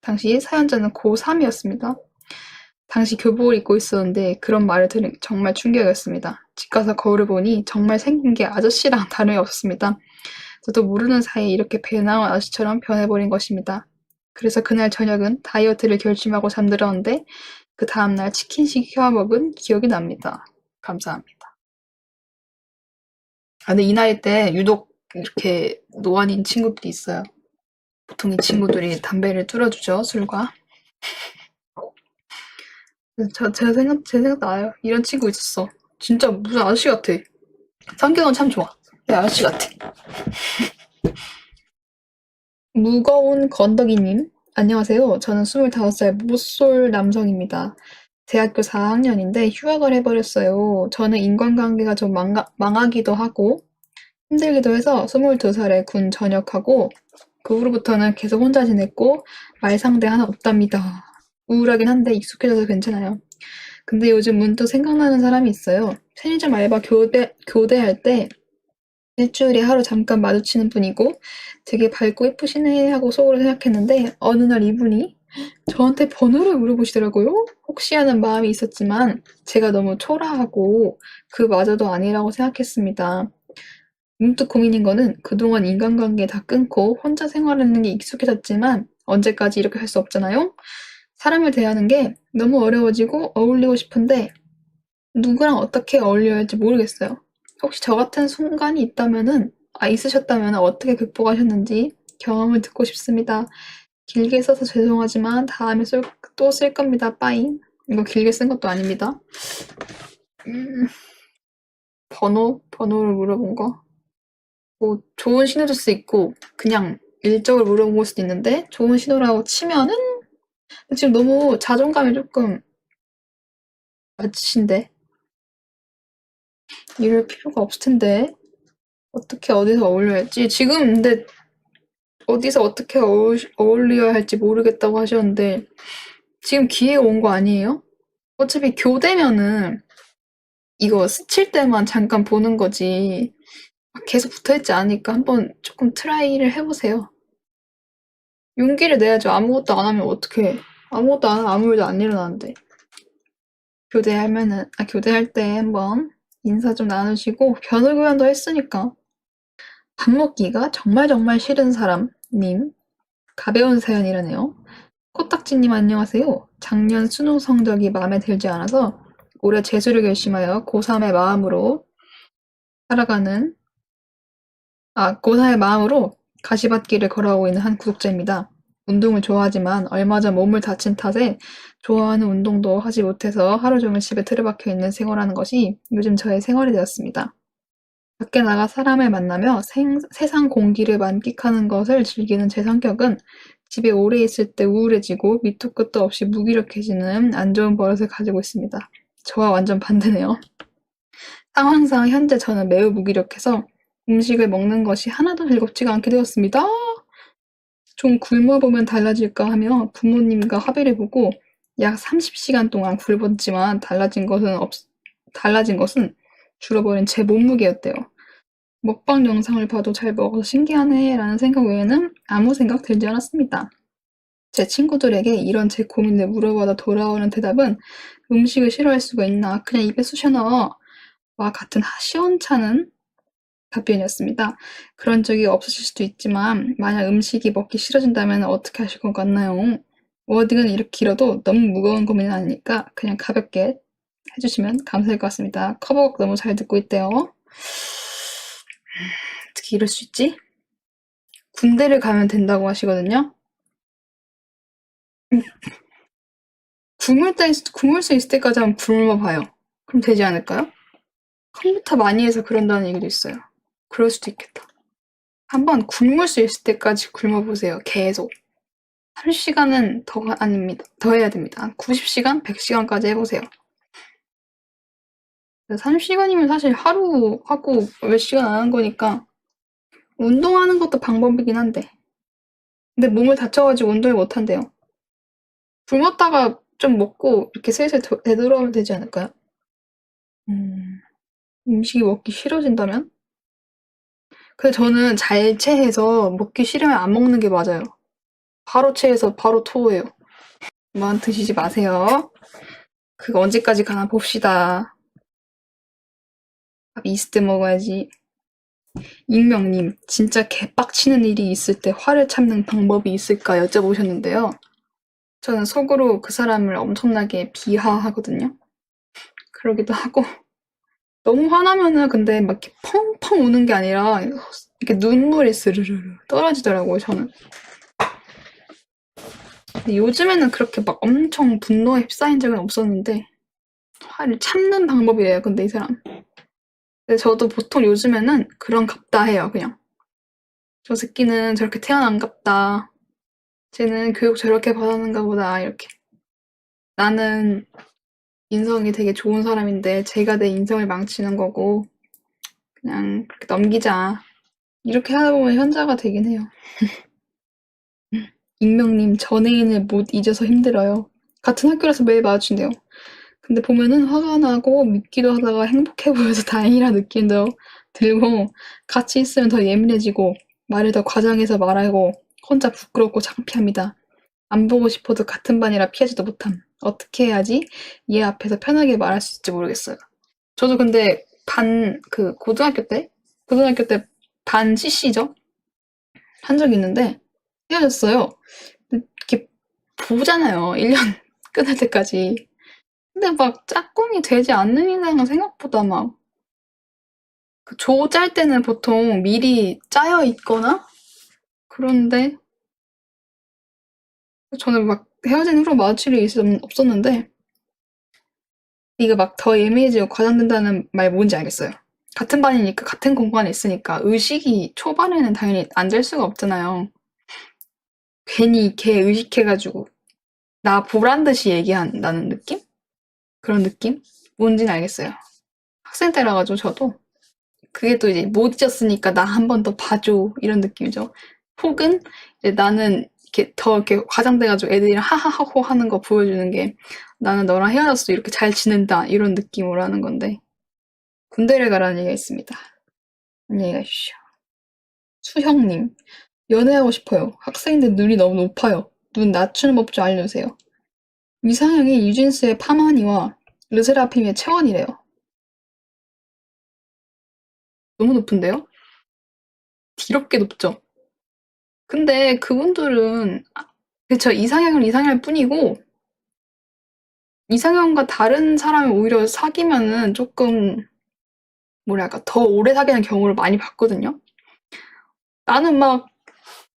당시 사연자는 고3이었습니다. 당시 교복을 입고 있었는데 그런 말을 들은 정말 충격이었습니다. 집 가서 거울을 보니 정말 생긴 게 아저씨랑 다름이 없었습니다. 저도 모르는 사이에 이렇게 배 나온 아저씨처럼 변해버린 것입니다. 그래서 그날 저녁은 다이어트를 결심하고 잠들었는데 그 다음날 치킨 시켜 먹은 기억이 납니다. 감사합니다. 근데 이 나이 때 유독 이렇게 노안인 친구들이 있어요. 보통 이 친구들이 담배를 뚫어주죠, 술과. 제 생각 나요. 이런 친구 있었어. 진짜 무슨 아저씨 같아. 성격은 참 좋아. 네, 아저씨 같아. 무거운 건더기님, 안녕하세요. 저는 25살 모쏠 남성입니다. 대학교 4학년인데 휴학을 해버렸어요. 저는 인간관계가 좀 망하기도 하고 힘들기도 해서 22살에 군 전역하고 그 후로부터는 계속 혼자 지냈고 말 상대 하나 없답니다. 우울하긴 한데 익숙해져서 괜찮아요. 근데 요즘 문득 생각나는 사람이 있어요. 편의점 알바 교대할 때 일주일에 하루 잠깐 마주치는 분이고 되게 밝고 예쁘시네 하고 속으로 생각했는데 어느 날 이분이 저한테 번호를 물어보시더라고요. 혹시 하는 마음이 있었지만 제가 너무 초라하고 그마저도 아니라고 생각했습니다. 문득 고민인 거는 그동안 인간관계 다 끊고 혼자 생활하는 게 익숙해졌지만 언제까지 이렇게 할 수 없잖아요? 사람을 대하는 게 너무 어려워지고 어울리고 싶은데 누구랑 어떻게 어울려야 할지 모르겠어요. 혹시 저 같은 순간이 있으셨다면 어떻게 극복하셨는지 경험을 듣고 싶습니다. 길게 써서 죄송하지만 다음에 또 쓸 겁니다. 빠잉. 이거 길게 쓴 것도 아닙니다. 번호를 물어본 거. 뭐 좋은 신호일 수 있고 그냥 일적으로 물어본 걸 수도 있는데 좋은 신호라고 치면은 지금 너무 자존감이 조금 낮으신데 이럴 필요가 없을 텐데 어떻게 어디서 어울려야 할지 지금 근데 어디서 어떻게 어울려야 할지 모르겠다고 하셨는데 지금 기회가 온 거 아니에요? 어차피 교대면은 이거 스칠 때만 잠깐 보는 거지 계속 붙어있지 않으니까 한번 조금 트라이를 해보세요. 용기를 내야죠. 아무것도 안 하면 어떡해. 아무것도 안 하면 아무 일도 안 일어나는데. 교대할 때 한번 인사 좀 나누시고 변호 교환도 했으니까. 밥 먹기가 정말 정말 싫은 사람님. 가벼운 사연이라네요. 코딱지님 안녕하세요. 작년 수능 성적이 마음에 들지 않아서 올해 재수를 결심하여 고3의 마음으로 고3의 마음으로 가시밭길을 걸어오고 있는 한 구독자입니다. 운동을 좋아하지만 얼마 전 몸을 다친 탓에 좋아하는 운동도 하지 못해서 하루 종일 집에 틀어박혀 있는 생활하는 것이 요즘 저의 생활이 되었습니다. 밖에 나가 사람을 만나며 세상 공기를 만끽하는 것을 즐기는 제 성격은 집에 오래 있을 때 우울해지고 밑도 끝도 없이 무기력해지는 안 좋은 버릇을 가지고 있습니다. 저와 완전 반대네요. 상황상 현재 저는 매우 무기력해서 음식을 먹는 것이 하나도 즐겁지가 않게 되었습니다. 좀 굶어보면 달라질까 하며 부모님과 합의를 보고 약 30시간 동안 굶었지만 달라진 것은 줄어버린 제 몸무게였대요. 먹방 영상을 봐도 잘 먹어서 신기하네 라는 생각 외에는 아무 생각 들지 않았습니다. 제 친구들에게 이런 제 고민을 물어봐도 돌아오는 대답은 음식을 싫어할 수가 있나 그냥 입에 쑤셔 넣어 와 같은 시원찮은 답변이었습니다. 그런 적이 없으실 수도 있지만 만약 음식이 먹기 싫어진다면 어떻게 하실 것 같나요? 워딩은 이렇게 길어도 너무 무거운 고민은 아니니까 그냥 가볍게 해주시면 감사할 것 같습니다. 커버곡 너무 잘 듣고 있대요. 어떻게 이럴 수 있지? 군대를 가면 된다고 하시거든요. 굶을 수 있을 때까지 한번 굶어봐요. 그럼 되지 않을까요? 컴퓨터 많이 해서 그런다는 얘기도 있어요. 그럴 수도 있겠다. 한번 굶을 수 있을 때까지 굶어보세요. 계속. 30시간은 아닙니다. 더 해야 됩니다. 90시간, 100시간까지 해보세요. 30시간이면 사실 하루 하고 몇 시간 안 한 거니까 운동하는 것도 방법이긴 한데 근데 몸을 다쳐가지고 운동을 못 한대요. 굶었다가 좀 먹고 이렇게 슬슬 되돌아오면 되지 않을까요? 음식이 먹기 싫어진다면? 근데 저는 잘 체해서 먹기 싫으면 안 먹는 게 맞아요. 바로 체해서 바로 토해요. 그만 드시지 마세요. 그거 언제까지 가나 봅시다. 밥 있을 때 먹어야지. 익명님, 진짜 개빡치는 일이 있을 때 화를 참는 방법이 있을까 여쭤보셨는데요. 저는 속으로 그 사람을 엄청나게 비하하거든요. 그러기도 하고 너무 화나면은 근데 막 이렇게 펑펑 우는 게 아니라 이렇게 눈물이 스르르르 떨어지더라고요, 저는. 근데 요즘에는 그렇게 막 엄청 분노에 휩싸인 적은 없었는데 화를 참는 방법이에요, 근데 이 사람. 근데 저도 보통 요즘에는 그런 갑다 해요, 그냥. 저 새끼는 저렇게 태어난갑다. 쟤는 교육 저렇게 받았는가 보다, 이렇게. 나는 인성이 되게 좋은 사람인데 쟤가 내 인성을 망치는 거고 그냥 그렇게 넘기자. 이렇게 하다 보면 현자가 되긴 해요. 익명님, 전애인을 못 잊어서 힘들어요. 같은 학교라서 매일 마주친대요. 근데 보면은 화가 나고 밉기도 하다가 행복해 보여서 다행이라 느낌도 들고 같이 있으면 더 예민해지고 말을 더 과장해서 말하고 혼자 부끄럽고 창피합니다. 안 보고 싶어도 같은 반이라 피하지도 못함. 어떻게 해야지 얘 앞에서 편하게 말할 수 있을지 모르겠어요. 저도 근데 고등학교 때 반 CC죠? 한 적이 있는데 헤어졌어요. 이렇게 보잖아요. 1년 끝날 때까지. 근데 막 짝꿍이 되지 않는 이상은 생각보다 막 그 조 짤 때는 보통 미리 짜여 있거나 그런데 저는 막 헤어진 후로 마주칠 일이 없었는데 이게 막 더 예민해지고 과장된다는 말 뭔지 알겠어요. 같은 반이니까 같은 공간에 있으니까 의식이 초반에는 당연히 안 될 수가 없잖아요. 괜히 걔 의식해가지고 나 보란 듯이 얘기한다는 느낌? 그런 느낌? 뭔지는 알겠어요. 학생 때라 가지고 저도 그게 또 이제 못 잊었으니까 나 한 번 더 봐줘 이런 느낌이죠. 혹은 이제 나는 이렇게 더 이렇게 과장돼가지고 애들이랑 하하하호 하는 거 보여주는 게 나는 너랑 헤어졌어 이렇게 잘 지낸다 이런 느낌으로 하는 건데 군대를 가라는 얘기가 있습니다. 안녕히 가십시오. 수형님, 연애하고 싶어요. 학생인데 눈이 너무 높아요. 눈 낮추는 법 좀 알려주세요. 이상형이 유진스의 파마니와 르세라핌의 채원이래요. 너무 높은데요? 더럽게 높죠? 근데 그분들은 그쵸, 이상형은 이상형일 뿐이고 이상형과 다른 사람을 오히려 사귀면은 조금 뭐랄까 더 오래 사귀는 경우를 많이 봤거든요. 나는 막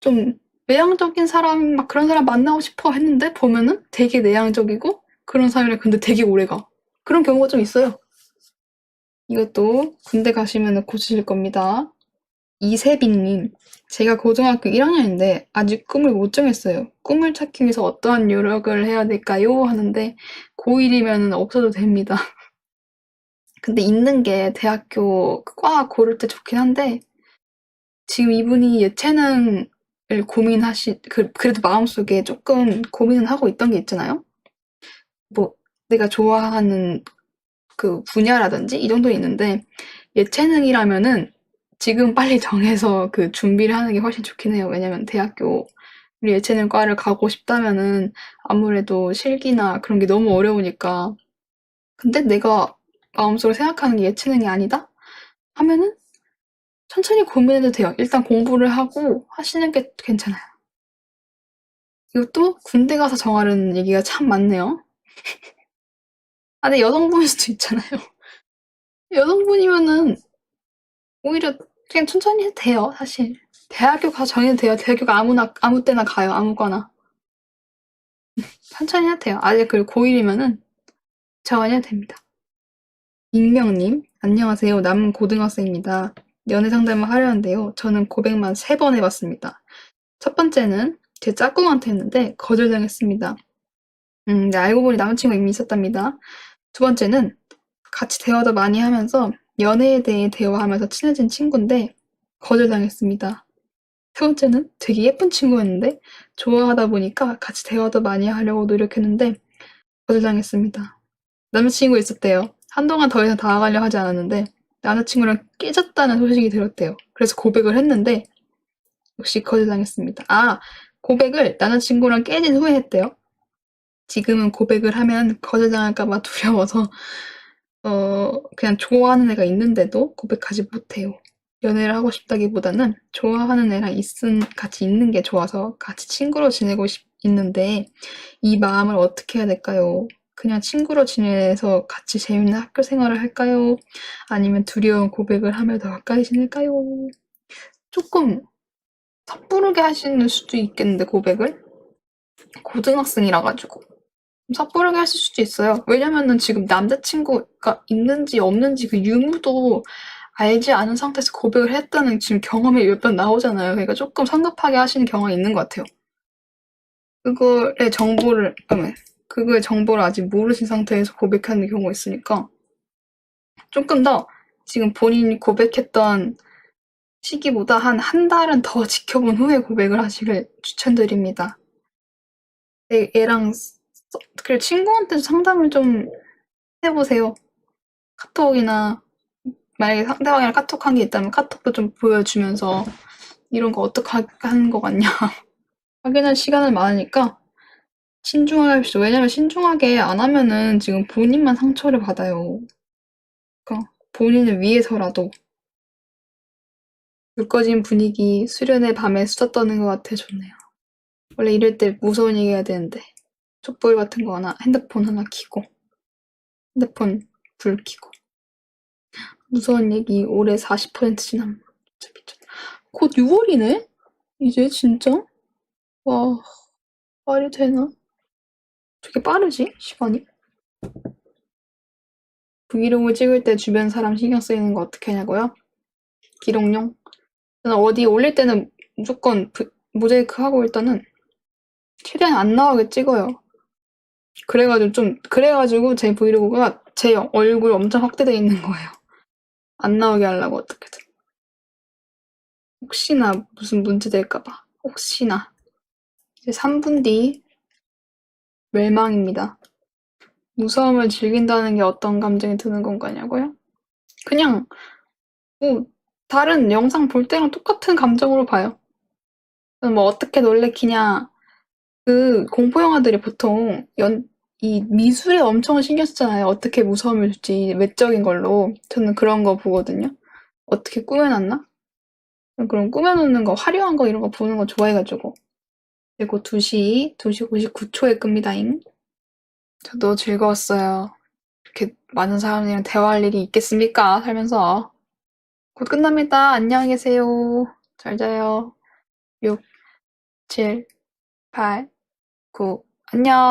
좀 외향적인 사람 막 그런 사람 만나고 싶어 했는데 보면은 되게 내향적이고 그런 사람이랑 근데 되게 오래가. 그런 경우가 좀 있어요. 이것도 군대 가시면 고치실 겁니다. 이세빈님, 제가 고등학교 1학년인데 아직 꿈을 못 정했어요. 꿈을 찾기 위해서 어떠한 노력을 해야 될까요? 하는데 고1이면 없어도 됩니다. 근데 있는 게 대학교 과 고를 때 좋긴 한데 지금 이분이 예체능을 그래도 마음속에 조금 고민을 하고 있던 게 있잖아요? 뭐, 내가 좋아하는 그 분야라든지 이 정도 있는데 예체능이라면은 지금 빨리 정해서 그 준비를 하는 게 훨씬 좋긴 해요. 왜냐면 대학교 예체능과를 가고 싶다면은 아무래도 실기나 그런 게 너무 어려우니까. 근데 내가 마음속으로 생각하는 게 예체능이 아니다? 하면은 천천히 고민해도 돼요. 일단 공부를 하고 하시는 게 괜찮아요. 이것도 군대 가서 정하라는 얘기가 참 많네요. 아, 근데 여성분일 수도 있잖아요. 여성분이면은 오히려 그냥 천천히 해도 돼요, 사실. 대학교 가서 정해도 돼요. 대학교가 아무 때나 가요, 아무거나. 천천히 해도 돼요. 아직 그리고 고1이면은 천천히 해도 됩니다. 익명님, 안녕하세요. 남은 고등학생입니다. 연애 상담을 하려는데요. 저는 고백만 3번 해봤습니다. 첫 번째는 제 짝꿍한테 했는데 거절당했습니다. 네, 알고 보니 남자친구가 이미 있었답니다. 두 번째는 같이 대화도 많이 하면서 연애에 대해 대화하면서 친해진 친구인데 거절당했습니다. 세 번째는 되게 예쁜 친구였는데 좋아하다 보니까 같이 대화도 많이 하려고 노력했는데 거절당했습니다. 남자친구 있었대요. 한동안 더 이상 다가가려 하지 않았는데 남자친구랑 깨졌다는 소식이 들었대요. 그래서 고백을 했는데 역시 거절당했습니다. 아, 고백을 남자친구랑 깨진 후에 했대요. 지금은 고백을 하면 거절당할까 봐 두려워서 그냥 좋아하는 애가 있는데도 고백하지 못해요. 연애를 하고 싶다기보다는 좋아하는 애랑 같이 있는 게 좋아서 같이 친구로 지내고 있는데 이 마음을 어떻게 해야 될까요? 그냥 친구로 지내서 같이 재밌는 학교 생활을 할까요? 아니면 두려운 고백을 하며 더 가까이 지낼까요? 조금 섣부르게 하시는 수도 있겠는데 고백을? 고등학생이라 가지고 섣부르게 하실 수도 있어요. 왜냐면은 지금 남자친구가 있는지 없는지 그 유무도 알지 않은 상태에서 고백을 했다는 지금 경험이 몇 번 나오잖아요. 그러니까 조금 성급하게 하시는 경향이 있는 것 같아요. 그거의 정보를, 그거의 정보를 아직 모르신 상태에서 고백하는 경우가 있으니까 조금 더 지금 본인이 고백했던 시기보다 한 달은 더 지켜본 후에 고백을 하시길 추천드립니다. 얘랑, 그래, 친구한테 상담을 좀 해보세요. 카톡이나 만약에 상대방이랑 카톡한 게 있다면 카톡도 좀 보여주면서 이런 거 어떻게 하는 거 같냐 확인할 시간은 많으니까 신중하게 합시다. 왜냐면 신중하게 안 하면은 지금 본인만 상처를 받아요. 그러니까 본인을 위해서라도 물 꺼진 분위기 수련의 밤에 수다 떠는 것 같아 좋네요. 원래 이럴 때 무서운 얘기 해야 되는데 촛불 같은 거 하나 핸드폰 하나 켜고 핸드폰 불 켜고 무서운 얘기 올해 40% 지남 진짜 미쳤다. 곧 6월이네? 이제 진짜? 와, 말이 되나? 되게 빠르지? 시간이? 브이로그 찍을 때 주변 사람 신경 쓰이는 거 어떻게 하냐고요? 기록용? 저는 어디 올릴 때는 무조건 모자이크 하고 일단은 최대한 안 나오게 찍어요. 그래가지고 제 브이로그가 제 얼굴 엄청 확대돼 있는 거예요. 안 나오게 하려고 어떻게든. 혹시나 무슨 문제 될까봐. 혹시나. 이제 3분 뒤 멸망입니다. 무서움을 즐긴다는 게 어떤 감정이 드는 건가냐고요? 그냥 뭐 다른 영상 볼 때랑 똑같은 감정으로 봐요. 뭐 어떻게 놀래키냐. 그 공포 영화들이 보통 이 미술에 엄청 신경 쓰잖아요. 어떻게 무서움을 줄지 외적인 걸로. 저는 그런 거 보거든요. 어떻게 꾸며놨나? 그럼 꾸며놓는 거, 화려한 거 이런 거 보는 거 좋아해가지고. 그리고 2시 59초에 끕니다잉. 저도 즐거웠어요. 이렇게 많은 사람들이랑 대화할 일이 있겠습니까? 살면서. 곧 끝납니다. 안녕히 계세요. 잘 자요. 6, 7, 8, 9. 안녕.